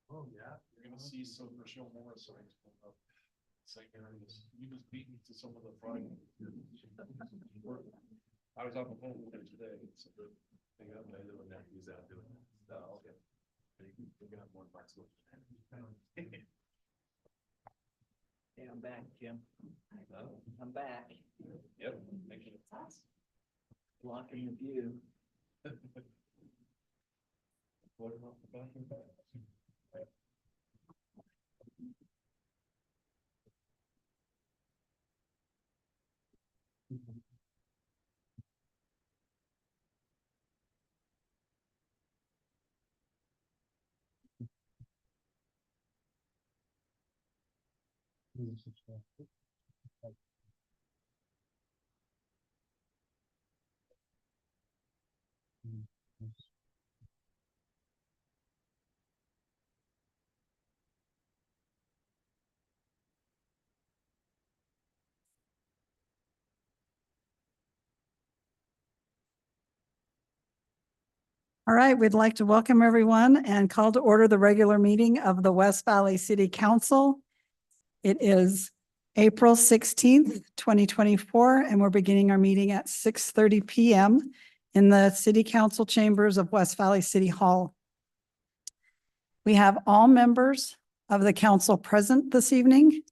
Oh, yeah, you're gonna see some Rochelle Morris signs coming up. Same areas, you just beat me to some of the front. I was on the phone with him today, so they got my little nephews out doing that. Oh, okay. They got more parts of it. Yeah, I'm back, Jim. I'm back. Yep. Thank you. Blocking the view. What about the bathroom? All right, we'd like to welcome everyone and call to order the regular meeting of the West Valley City Council. It is April 16th, 2024, and we're beginning our meeting at 6:30 p.m. in the City Council chambers of West Valley City Hall. We have all members of the council present this evening.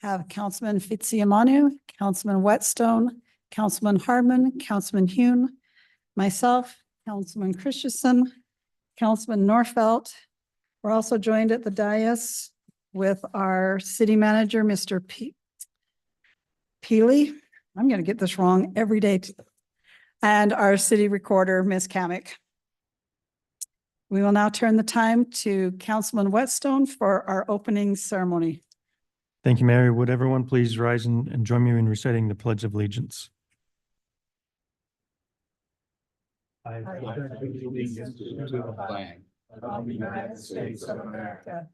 Have Councilman Fitzsimmons, Councilman Whetstone, Councilman Hardman, Councilman Hune, myself, Councilman Christensen, Councilman Norfelt. We're also joined at the dais with our city manager, Mr. Peely. I'm going to get this wrong every day. And our city recorder, Ms. Kamick. We will now turn the time to Councilman Whetstone for our opening ceremony. Thank you, Mary. Would everyone please rise and join me in reciting the Pledge of Allegiance? I pledge allegiance to the flag of the United States of America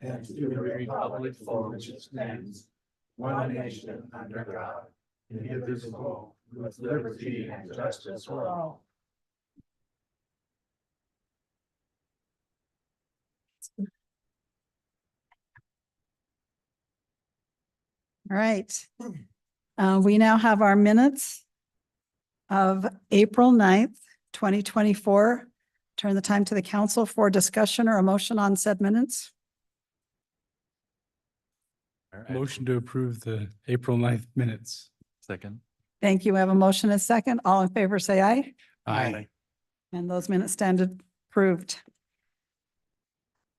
and to the republic for which it stands, one nation under God, indivisible, with liberty and justice for all. All right. We now have our minutes of April 9th, 2024. Turn the time to the council for discussion or a motion on said minutes. Motion to approve the April 9th minutes. Second. Thank you. We have a motion and a second. All in favor, say aye. Aye. And those minutes stand approved.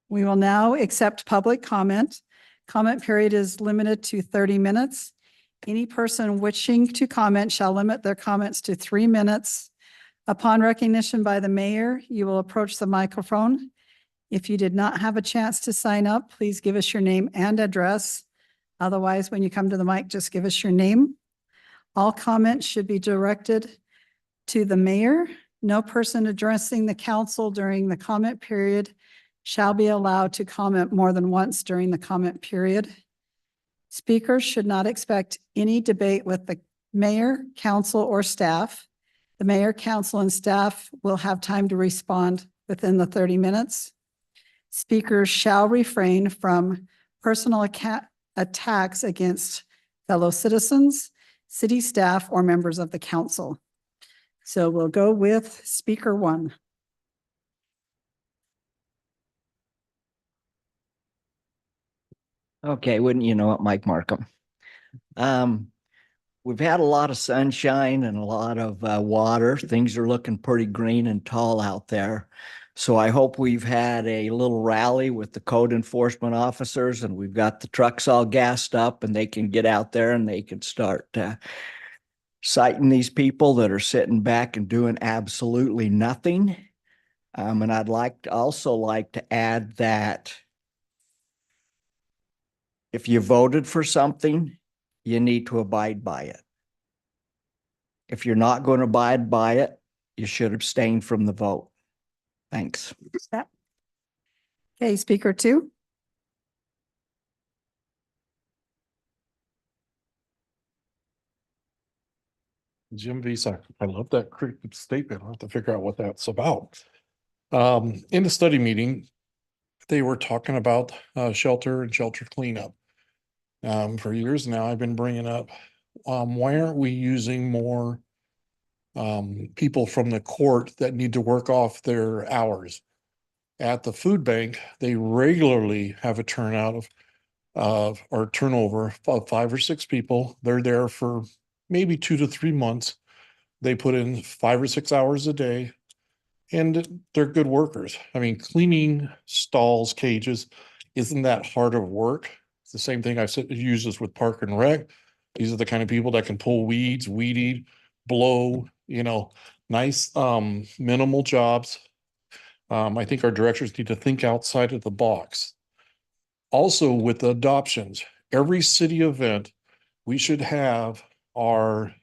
We will now accept public comment. Comment period is limited to 30 minutes. Any person wishing to comment shall limit their comments to 3 minutes. Upon recognition by the mayor, you will approach the microphone. If you did not have a chance to sign up, please give us your name and address. Otherwise, when you come to the mic, just give us your name. All comments should be directed to the mayor. No person addressing the council during the comment period shall be allowed to comment more than once during the comment period. Speakers should not expect any debate with the mayor, council, or staff. The mayor, council, and staff will have time to respond within the 30 minutes. Speakers shall refrain from personal attacks against fellow citizens, city staff, or members of the council. So we'll go with speaker 1. Okay, wouldn't you know it, Mike Markham. We've had a lot of sunshine and a lot of water. Things are looking pretty green and tall out there. So I hope we've had a little rally with the code enforcement officers and we've got the trucks all gassed up and they can get out there and they can start citing these people that are sitting back and doing absolutely nothing. And I'd also like to add that if you voted for something, you need to abide by it. If you're not going to abide by it, you should abstain from the vote. Thanks. Okay, speaker 2. Jim Visa, I love that statement. I'll have to figure out what that's about. In the study meeting, they were talking about shelter and shelter cleanup. For years now, I've been bringing up, why aren't we using more people from the court that need to work off their hours? At the food bank, they regularly have a turnout or turnover of 5 or 6 people. They're there for maybe 2 to 3 months. They put in 5 or 6 hours a day, and they're good workers. I mean, cleaning stalls, cages, isn't that hard of work? It's the same thing I've said, use this with Park and Rec. These are the kind of people that can pull weeds, weed eat, blow, nice, minimal jobs. I think our directors need to think outside of the box. Also, with the adoptions, every city event, we should have our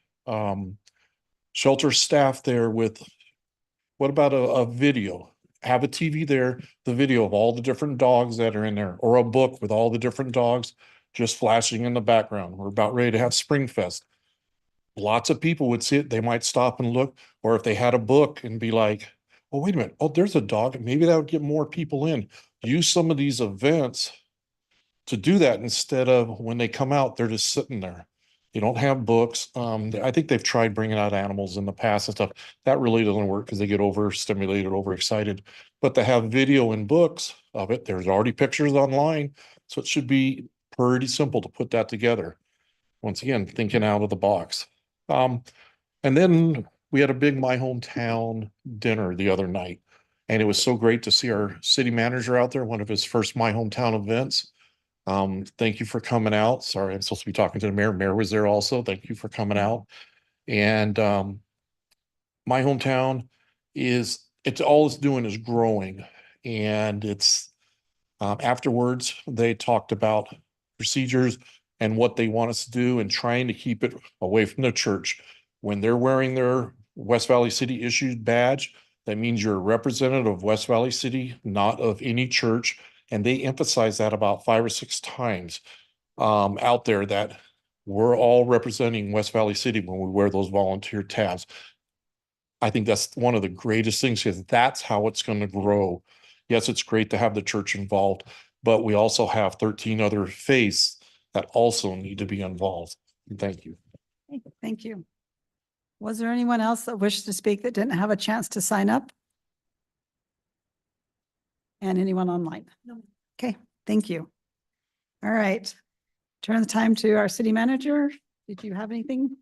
shelter staff there with, what about a video? Have a TV there, the video of all the different dogs that are in there, or a book with all the different dogs just flashing in the background. We're about ready to have Springfest. Lots of people would see it. They might stop and look, or if they had a book and be like, oh, wait a minute. Oh, there's a dog. Maybe that would get more people in. Use some of these events to do that instead of when they come out, they're just sitting there. They don't have books. I think they've tried bringing out animals in the past and stuff. That really doesn't work because they get overstimulated, overexcited. But to have video and books of it, there's already pictures online. So it should be pretty simple to put that together. Once again, thinking out of the box. And then we had a big My Hometown dinner the other night. And it was so great to see our city manager out there, one of his first My Hometown events. Thank you for coming out. Sorry, I'm supposed to be talking to the mayor. Mayor was there also. Thank you for coming out. And My Hometown it's all it's doing is growing. And it's afterwards, they talked about procedures and what they want us to do and trying to keep it away from the church. When they're wearing their West Valley City issued badge, that means you're a representative of West Valley City, not of any church. And they emphasize that about 5 or 6 times out there, that we're all representing West Valley City when we wear those volunteer tabs. I think that's one of the greatest things, because that's how it's going to grow. Yes, it's great to have the church involved, but we also have 13 other faiths that also need to be involved. Thank you. Thank you. Was there anyone else that wished to speak that didn't have a chance to sign up? And anyone online? No. Okay, thank you. All right. Turn the time to our city manager. Did you have anything?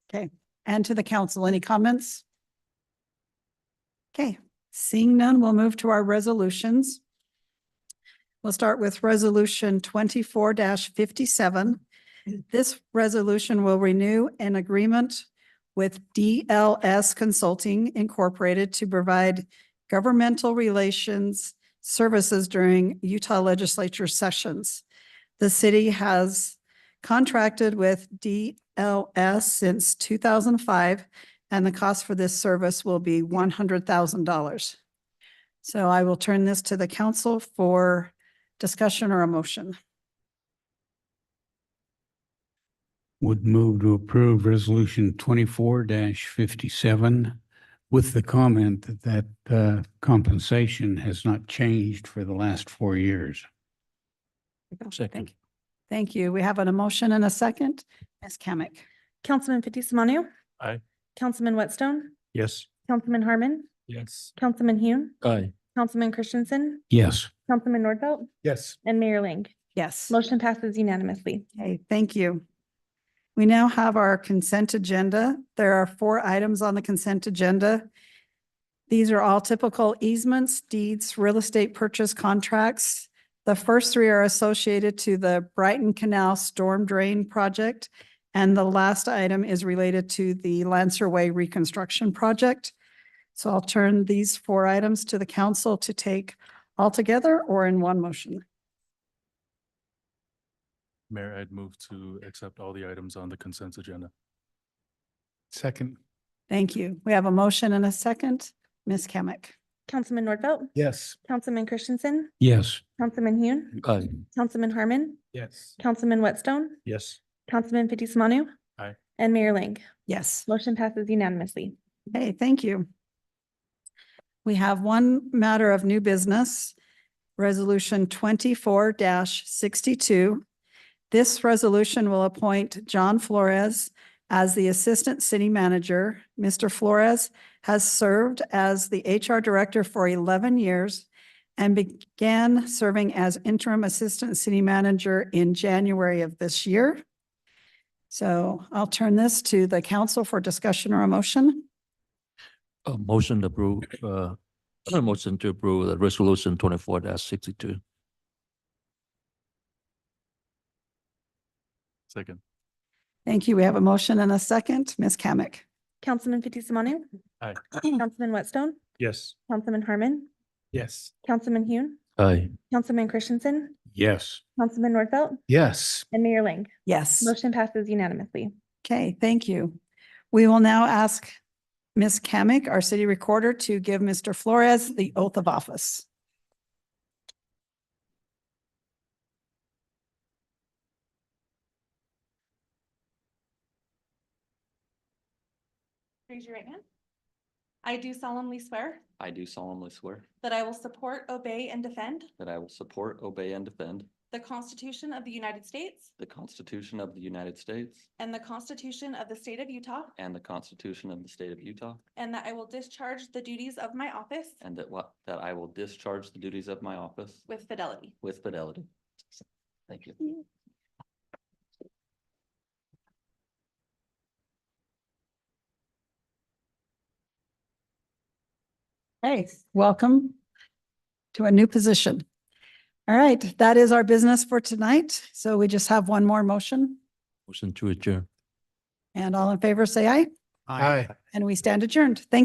Okay, and to the council, any comments? Okay, seeing none, we'll move to our resolutions. We'll start with resolution 24-57. This resolution will renew an agreement with DLS Consulting Incorporated to provide governmental relations services during Utah legislature sessions. The city has contracted with DLS since 2005, and the cost for this service will be $100,000. So I will turn this to the council for discussion or a motion. Would move to approve resolution 24-57 with the comment that compensation has not changed for the last 4 years. Second. Thank you. We have an motion and a second. Ms. Kamic. Councilman Fitzie Umanu. Aye. Councilman Whitstone. Yes. Councilman Harmon. Yes. Councilman Hune. Aye. Councilman Christensen. Yes. Councilman Nordfelt. Yes. And Mayor Ling. Yes. Motion passes unanimously. Okay, thank you. We now have our consent agenda. There are 4 items on the consent agenda. These are all typical easements, deeds, real estate purchase contracts. The first 3 are associated to the Brighton Canal Storm Drain Project, and the last item is related to the Lancer Way Reconstruction Project. So I'll turn these 4 items to the council to take all together or in one motion. Mayor, I'd move to accept all the items on the consent agenda. Second. Thank you. We have a motion and a second. Ms. Kamic. Councilman Nordfelt. Yes. Councilman Christensen. Yes. Councilman Hune. Aye. Councilman Harmon. Yes. Councilman Whitstone. Yes. Councilman Fitzie Umanu. Aye. And Mayor Ling. Yes. Motion passes unanimously. Okay, thank you. We have one matter of new business, Resolution 24-62. This resolution will appoint John Flores as the Assistant City Manager. Mr. Flores has served as the HR Director for 11 years and began serving as Interim Assistant City Manager in January of this year. So I'll turn this to the council for discussion or a motion. A motion to approve, a motion to approve the resolution 24-62. Second. Thank you. We have a motion and a second. Ms. Kamic. Councilman Fitzie Umanu. Aye. Councilman Whitstone, Yes. Councilman Harmon, Yes. Councilman Hune, Aye. Councilman Christensen, Yes. Councilman Nordfelt, Yes. and Mayor Ling. Yes. Motion passes unanimously. Okay, thank you. We will now ask Ms. Kamic, our city recorder, to give Mr. Flores the oath of office. Raise your right hand. I do solemnly swear I do solemnly swear that I will support, obey, and defend that I will support, obey, and defend the Constitution of the United States the Constitution of the United States and the Constitution of the State of Utah, and the Constitution of the State of Utah, and that I will discharge the duties of my office and that I will discharge the duties of my office with fidelity. with fidelity. Thank you. Hey, welcome to a new position. All right, that is our business for tonight. So we just have one more motion. Motion to adjourn. And all in favor, say aye. Aye. And we stand adjourned. Thank